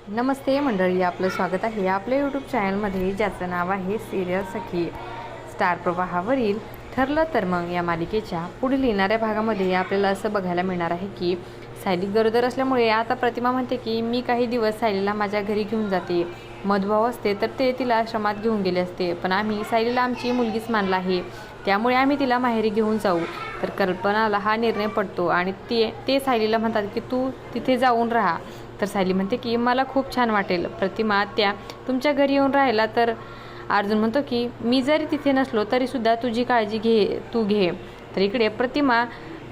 नमस्ते मंडळी, आपलं स्वागत आहे आपल्या यूट्यूब चॅनलमध्ये, ज्याचं नाव आहे सिरियल सखी. स्टार प्रवाहावरील ठरलं तर मग या मालिकेच्या पुढील येणाऱ्या भागामध्ये आपल्याला असं बघायला मिळणार आहे की सायली गरोदर असल्यामुळे आता प्रतिमा म्हणते की मी काही दिवस सायलीला माझ्या घरी घेऊन जाते. मधुभाव असते तर ते तिला आश्रमात घेऊन गेले असते, पण आम्ही सायलीला आमची मुलगीच मानला आहे, त्यामुळे आम्ही तिला माहेरी घेऊन जाऊ. तर कल्पनाला हा निर्णय पडतो आणि ते सायलीला म्हणतात की तू तिथे जाऊन राहा. तर सायली म्हणते की मला खूप छान वाटेल प्रतिमा, त्या तुमच्या घरी येऊन राहिला तर. अर्जुन म्हणतो की मी जरी तिथे नसलो तरीसुद्धा तुझी काळजी तू घे. तर इकडे प्रतिमा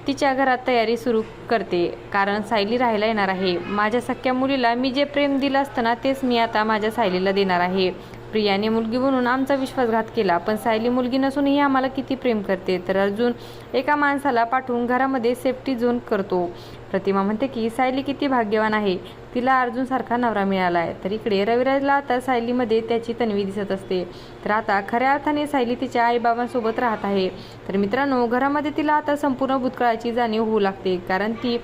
तिच्या घरात तयारी सुरू करते, कारण सायली राहायला येणार आहे. माझ्या सख्या मुलीला मी जे प्रेम दिलं असतं ना, तेच मी आता माझ्या सायलीला देणार आहे. प्रियाने मुलगी म्हणून आमचा विश्वासघात केला, पण सायली मुलगी नसूनही आम्हाला किती प्रेम करते. तर अर्जुन एका माणसाला पाठवून घरामध्ये सेफ्टी झोन करतो. प्रतिमा म्हणते की सायली किती भाग्यवान आहे, तिला अर्जुन सारखा नवरा मिळाला आहे. तर इकडे रविराजला आता सायलीमध्ये त्याची तन्वी दिसत असते. तर आता खऱ्या अर्थाने सायली तिच्या आईबाबांसोबत राहत आहे. तर मित्रांनो, घरामध्ये तिला आता संपूर्ण भूतकाळाची जाणीव होऊ लागते, कारण ती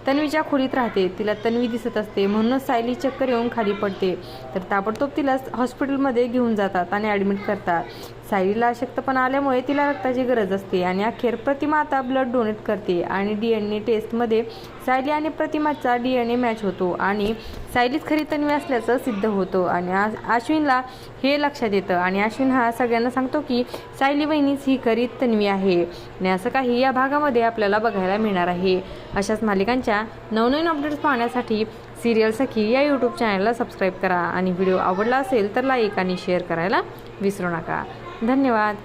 तन्वीच्या खोलीत राहते. तिला तन्वी दिसत असते, म्हणूनच सायली चक्कर येऊन खाली पडते. तर ताबडतोब तिला हॉस्पिटलमध्ये घेऊन जातात आणि ॲडमिट करतात. सायलीला अशक्तपणा आल्यामुळे तिला रक्ताची गरज असते आणि अखेर प्रतिमा आता ब्लड डोनेट करते आणि DNA टेस्टमध्ये सायली आणि प्रतिमाचा DNA मॅच होतो आणि सायलीच खरी तन्वी असल्याचं सिद्ध होतं. आणि अश्विनला हे लक्षात येतं आणि अश्विन हा सगळ्यांना सांगतो की सायली वहिनीच ही खरी तन्वी आहे. आणि असं काही या भागामध्ये आपल्याला बघायला मिळणार आहे. अशाच मालिकांच्या नवनवीन अपडेट्स पाहण्यासाठी सिरियल सखी या यूट्यूब चॅनलला सबस्क्राईब करा आणि व्हिडिओ आवडला असेल तर लाईक आणि शेअर करायला विसरू नका. धन्यवाद.